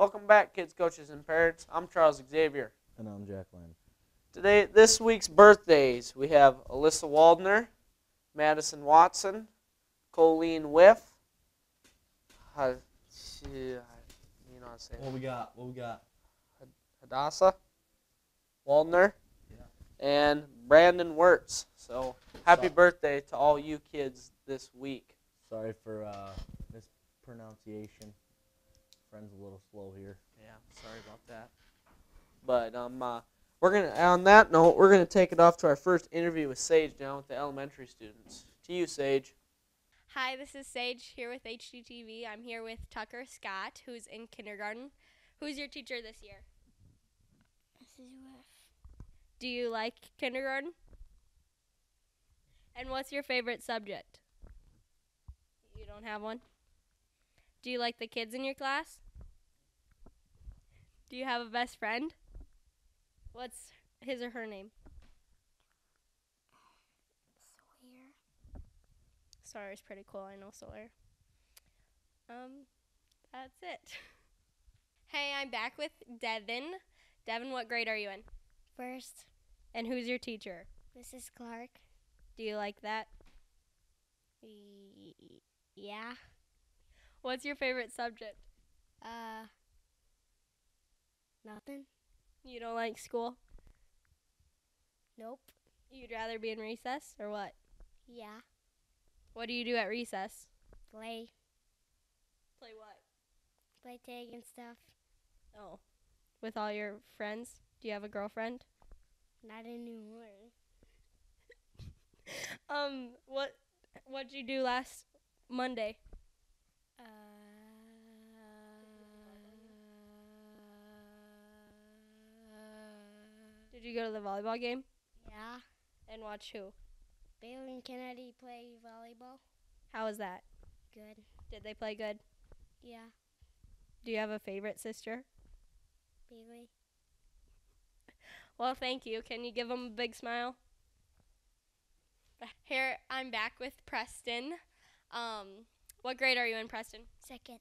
Welcome back, kids, coaches, and parents. I'm Charles Xavier. And I'm Jacqueline. This week's birthdays, we have Alyssa Waldner, Madison Watson, Colleen Whiff. You know how to say it. What we got? Hadassah Waldner, Yeah. and Brandon Wirtz. So happy So- birthday to all you kids this week. Sorry for mispronunciation. Friend's a little slow here. Yeah, sorry about that. But on that note, we're gonna take it off to our first interview with Sage now with the elementary students. To you, Sage. Hi, this is Sage here with HTTV. I'm here with Tucker Scott, who's in kindergarten. Who's your teacher this year? Mrs. Whiff. Do you like kindergarten? And what's your favorite subject? You don't have one? Do you like the kids in your class? Do you have a best friend? What's his or her name? Sawyer. Sawyer's pretty cool. I know Sawyer. That's it. Hey, I'm back with Devin. Devin, what grade are you in? First, And who's your teacher? Mrs. Clark. Do you like that? Yeah. What's your favorite subject? Nothing. You don't like school? Nope. You'd rather be in recess or what? Yeah. What do you do at recess? Play. Play what? Play tag and stuff. Oh, with all your friends? Do you have a girlfriend? Not anymore. What'd you do last Monday? Did you go to the volleyball game? Yeah. And watch who? Bailey and Kennedy play volleyball. How was that? Good. Did they play good? Yeah. Do you have a favorite sister? Bailey. Well, thank you. Can you give them a big smile? Here, I'm back with Preston. What grade are you in, Preston? Second.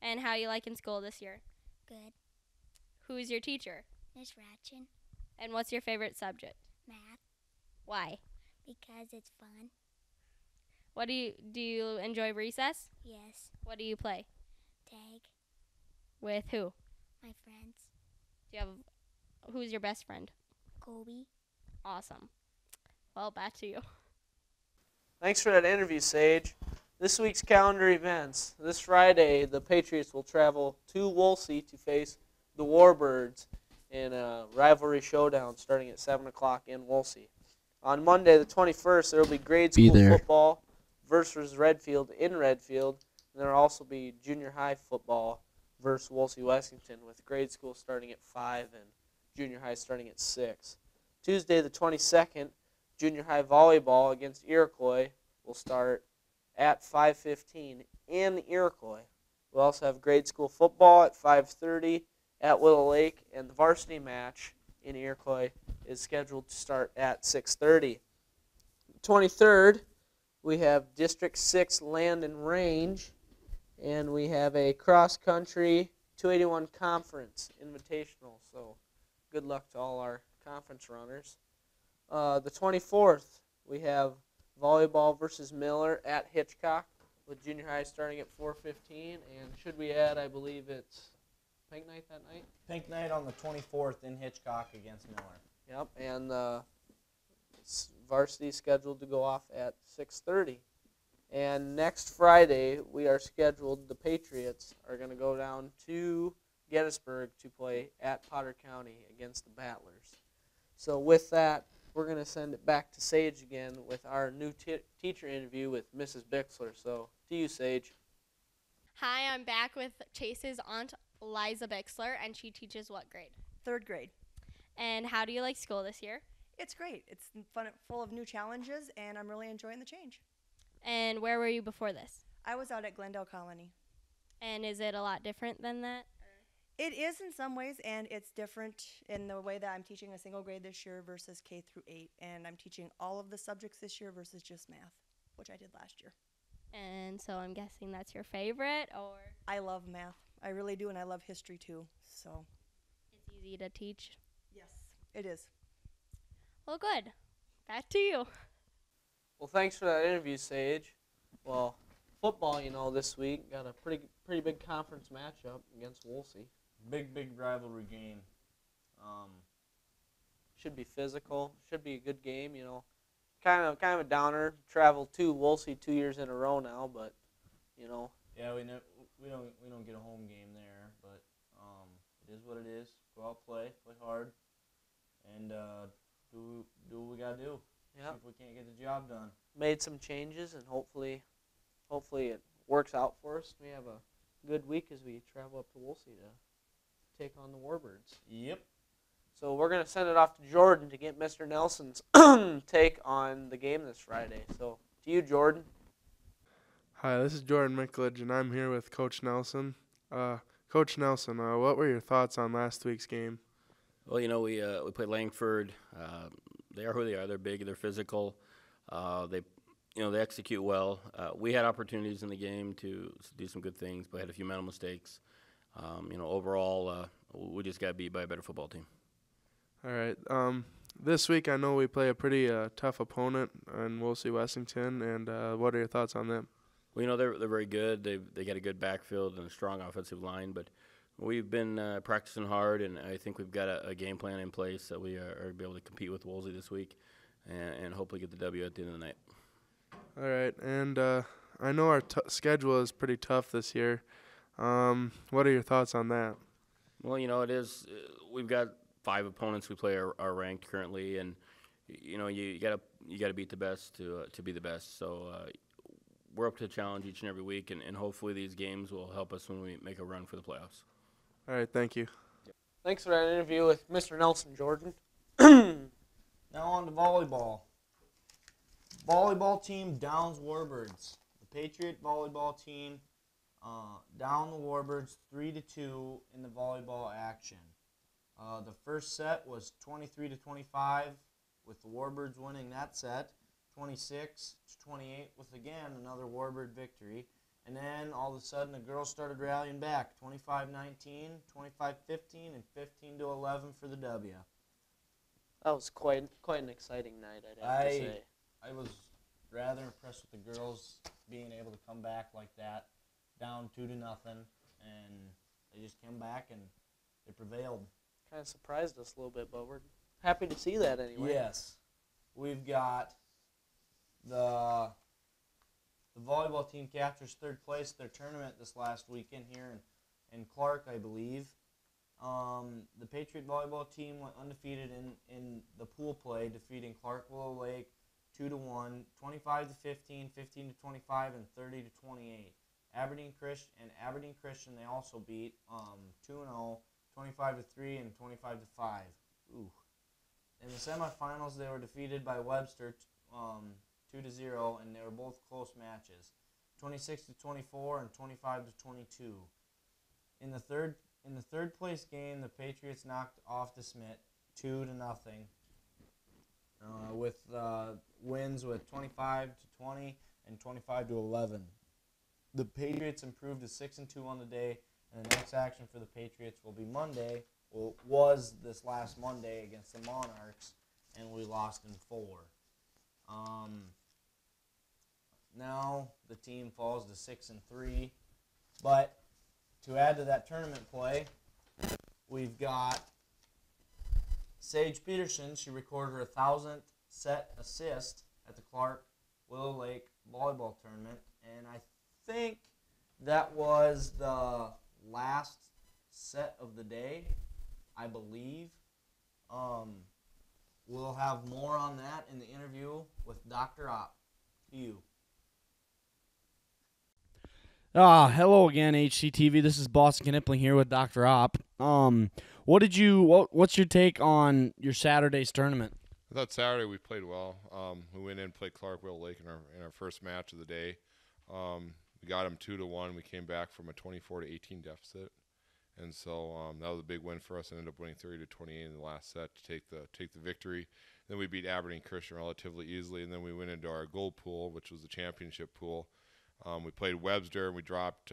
And how you liking school this year? Good. Who's your teacher? Miss Ratchin. And what's your favorite subject? Math. Why? Because it's fun. What do you enjoy recess? Yes. What do you play? Tag. With who? My friends. Who's your best friend? Kobe. Awesome. Well, back to you. Thanks for that interview, Sage. This week's calendar events. This Friday, the Patriots will travel to Wolsey to face the Warbirds in a rivalry showdown starting at 7 o'clock in Wolsey. On Monday, the 21st, there will be grade school football versus Redfield in Redfield. And there will also be junior high football versus Wolsey Wessington with grade school starting at 5 and junior high starting at 6. Tuesday, the 22nd, junior high volleyball against Iroquois will start at 5:15 in Iroquois. We'll also have grade school football at 5:30 at Willow Lake, and the varsity match in Iroquois is scheduled to start at 6:30. 23rd, we have District 6 Land and Range, and we have a cross-country 281 conference invitational, so good luck to all our conference runners. The 24th, we have volleyball versus Miller at Hitchcock with junior high starting at 4:15. And should we add, I believe it's pink night that night? Pink night on the 24th in Hitchcock against Miller. Yep, and varsity scheduled to go off at 6:30. And next Friday, we are scheduled, the Patriots are going to go down to Gettysburg to play at Potter County against the Battlers. So with that, we're going to send it back to Sage again with our new teacher interview with Mrs. Bixler. So, to you, Sage. Hi, I'm back with Chase's aunt, Liza Bixler, and she teaches what grade? Third grade. And how do you like school this year? It's great. It's fun, full of new challenges, and I'm really enjoying the change. And where were you before this? I was out at Glendale Colony. And is it a lot different than that? It is in some ways, and it's different in the way that I'm teaching a single grade this year versus K through 8, and I'm teaching all of the subjects this year versus just math, which I did last year. And so I'm guessing that's your favorite, or? I love math. I really do, and I love history too. So, It's easy to teach. yes, it is. Well, good. Back to you. Well, thanks for that interview, Sage. Well, football, this week got a pretty big conference matchup against Wolsey. Big rivalry game. Should be physical. Should be a good game. Kind of a downer. Traveled to Wolsey 2 years in a row now, but Yeah, we don't get a home game there, but it is what it is. Go out, play hard, and do what we gotta do. yeah, See if we can't get the job done. made some changes, and hopefully it works out for us. We have a good week as we travel up to Wolsey to take on the Warbirds. Yep. So we're going to send it off to Jordan to get Mr. Nelson's take on the game this Friday. So to you, Jordan. Hi, this is Jordan Mickledge, and I'm here with Coach Nelson. Coach Nelson, what were your thoughts on last week's game? Well, we played Langford. They are who they are. They're big. They're physical. They execute well. We had opportunities in the game to do some good things, but had a few mental mistakes. Overall, we just got beat by a better football team. All right. This week I know we play a pretty tough opponent in Wolsey Wessington, and what are your thoughts on them? Well, they're very good. They got a good backfield and a strong offensive line, but we've been practicing hard, and I think we've got a game plan in place that we are be able to compete with Wolsey this week, and hopefully get the W at the end of the night. All right, and I know our schedule is pretty tough this year. What are your thoughts on that? Well, it is. We've got 5 opponents we play are ranked currently, and you gotta beat the best to be the best. So we're up to the challenge each and every week, and hopefully these games will help us when we make a run for the playoffs. All right, thank you. Thanks for that interview with Mr. Nelson, Jordan. Now on to volleyball. Volleyball team downs Warbirds. The Patriot volleyball team down the Warbirds 3-2 in the volleyball action. The first set was 23-25, with the Warbirds winning that set, 26-28, with again another Warbird victory. And then all of a sudden the girls started rallying back, 25-19, 25-15, and 15-11 for the W. That was quite an exciting night, I'd have to say. I was rather impressed with the girls being able to come back like that, down 2-0, and they just came back and they prevailed. Kind of surprised us a little bit, but we're happy to see that anyway. Yes. We've got the volleyball team captures 3rd place at their tournament this last weekend here in Clark, I believe. The Patriot volleyball team went undefeated in the pool play, defeating Clark Willow Lake 2-1, 25-15, 15-25, and 30-28. Aberdeen Christian they also beat 2-0, 25-3, and 25-5. Ooh. In the semifinals, they were defeated by Webster 2-0, and they were both close matches, 26-24 and 25-22. In the third place game, the Patriots knocked off the Smith 2-0, with wins with 25-20 and 25-11. The Patriots improved to 6-2 on the day, and the next action for the Patriots will be Monday. Well, was this last Monday against the Monarchs, and we lost in 4. Now the team falls to 6-3, but to add to that tournament play, we've got Sage Peterson. She recorded her 1,000th set assist at the Clark Willow Lake volleyball tournament, and I think that was the last set of the day, I believe. We'll have more on that in the interview with Dr. Opp. To you. Hello again, HTTV. This is Boston Knipling here with Dr. Opp. What's your take on your Saturday's tournament? I thought Saturday we played well. We went in and played Clark Willow Lake in our first match of the day. We got them 2-1. We came back from a 24-18 deficit, and so that was a big win for us. Ended up winning 30-28 in the last set to take the victory. Then we beat Aberdeen Christian relatively easily, and then we went into our gold pool, which was the championship pool. We played Webster, and we dropped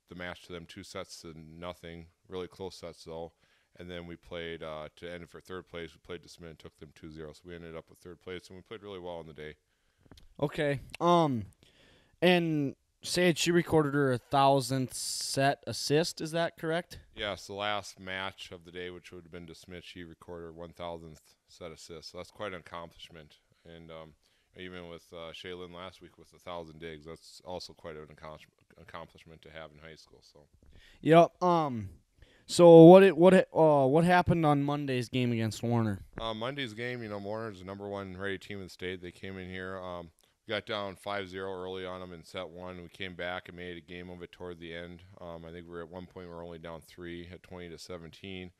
the match to them 2-0, really close sets though. And then we played to end it for third place. We played to Smith and took them 2-0. So we ended up with third place, and we played really well on the day. Okay. And Sage, she recorded her 1,000th set assist. Is that correct? Yes, the last match of the day, which would have been to Smith, she recorded her 1,000th set assist. So that's quite an accomplishment. And even with Shaylin last week with 1,000 digs, that's also quite an accomplishment to have in high school. So. Yep. So what happened on Monday's game against Warner? Monday's game, Warner's the #1 rated team in the state. They came in here. We got down 5-0 early on them in set 1. We came back and made a game of it toward the end. I think we were at one point we were only down 3 at 20-17,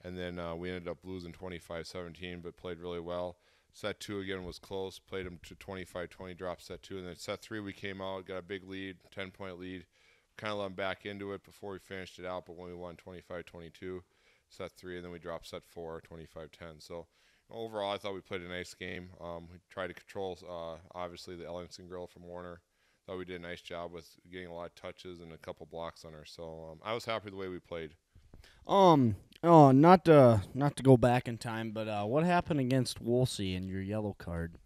and then we ended up losing 25-17, but played really well. Set 2 again was close. Played them to 25-20, dropped set 2, and then set 3 we came out, got a big lead, 10-point lead. Kind of let them back into it before we finished it out, but when we won 25-22, set 3, and then we dropped set 4, 25-10. So overall, I thought we played a nice game. We tried to control, obviously, the Ellingson girl from Warner. Thought we did a nice job with getting a lot of touches and a couple blocks on her. So I was happy with the way we played. Not to go back in time, but what happened against Wolsey in your yellow card?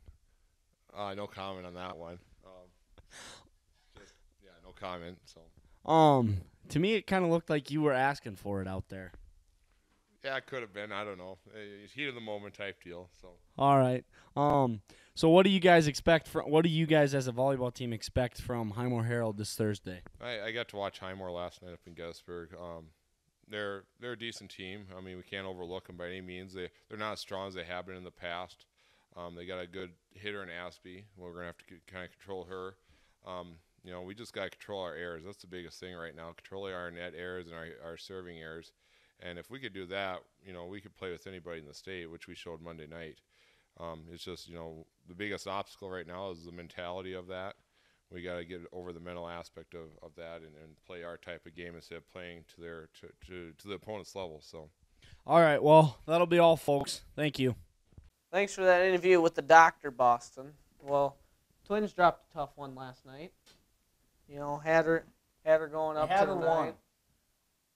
No comment on that one. No comment. So. To me, it kind of looked like you were asking for it out there. Yeah, it could have been. I don't know. It's heat of the moment type deal. So. All right. So what do you guys expect from? What do you guys as a volleyball team expect from Highmore Herald this Thursday? I got to watch Highmore last night up in Gettysburg. They're a decent team. I mean, we can't overlook them by any means. They're not as strong as they have been in the past. They got a good hitter in Aspie. We're gonna have to kind of control her. We just got to control our errors. That's the biggest thing right now, controlling our net errors and our serving errors. And if we could do that, we could play with anybody in the state, which we showed Monday night. It's just, the biggest obstacle right now is the mentality of that. We got to get over the mental aspect of that and play our type of game instead of playing to the opponent's level. So. All right, well, that'll be all, folks. Thank you. Thanks for that interview with the doctor, Boston. Well, Twins dropped a tough one last night. Had her going up to the ninth.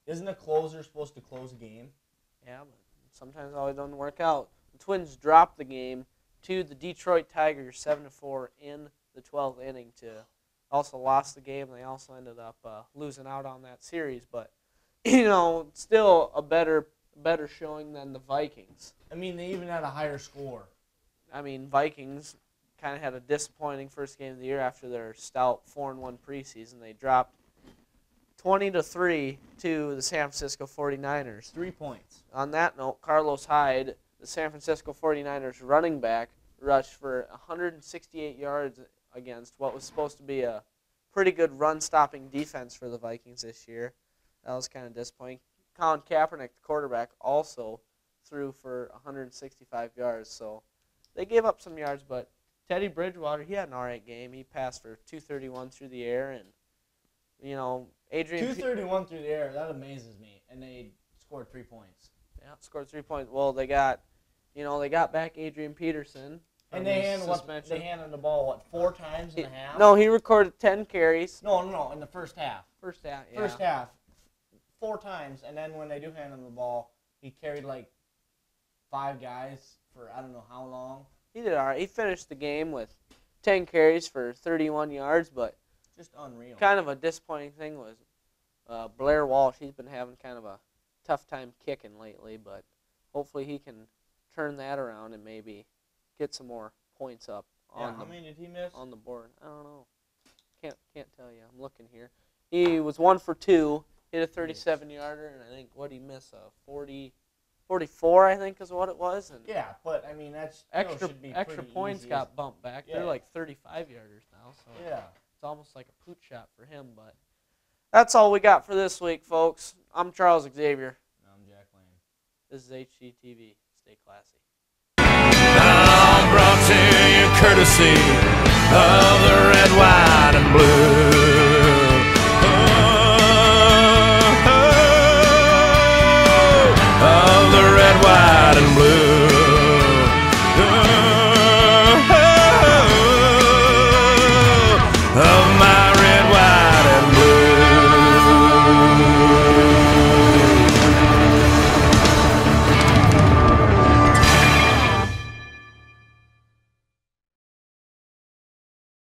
Isn't a closer supposed to close a game? Yeah, but sometimes it always doesn't work out. The Twins dropped the game to the Detroit Tigers 7-4 in the 12th inning. Also lost the game. They also ended up losing out on that series, but still a better showing than the Vikings. I mean, they even had a higher score. I mean, Vikings kind of had a disappointing first game of the year after their stout 4-1 preseason. They dropped 20-3 to the San Francisco 49ers. 3 points. On that note, Carlos Hyde, the San Francisco 49ers running back, rushed for 168 yards against what was supposed to be a pretty good run-stopping defense for the Vikings this year. That was kind of disappointing. Colin Kaepernick, the quarterback, also threw for 165 yards. So they gave up some yards, but Teddy Bridgewater, he had an all right game. He passed for 231 through the air, and Adrian 231 through the air. That amazes me. And they scored 3 points. Yeah, scored 3 points. Well, they got back Adrian Peterson. And they handed the ball 4 times in a half? No, he recorded 10 carries. No, in the first half. First half, yeah. First half, 4 times, and then when they do hand him the ball, he carried 5 guys for I don't know how long. He did all right. He finished the game with 10 carries for 31 yards, but just unreal. Kind of a disappointing thing was Blair Walsh. He's been having kind of a tough time kicking lately, but hopefully he can turn that around and maybe get some more points up how many did he miss? On the board. I don't know. Can't tell you. I'm looking here. He was 1 for 2, hit a 37-yarder, and I think he missed a 44, I think is what it was. And yeah, but I mean that's extra pretty points easy. got bumped back. Yeah. They're like 35-yarders now, so yeah, it's almost like a pooch shot for him. But that's all we got for this week, folks. I'm Charles Xavier. I'm Jack Lane. This is HTTV. Stay classy. Brought to you courtesy of the red, white, and blue. Of the red, white, and blue.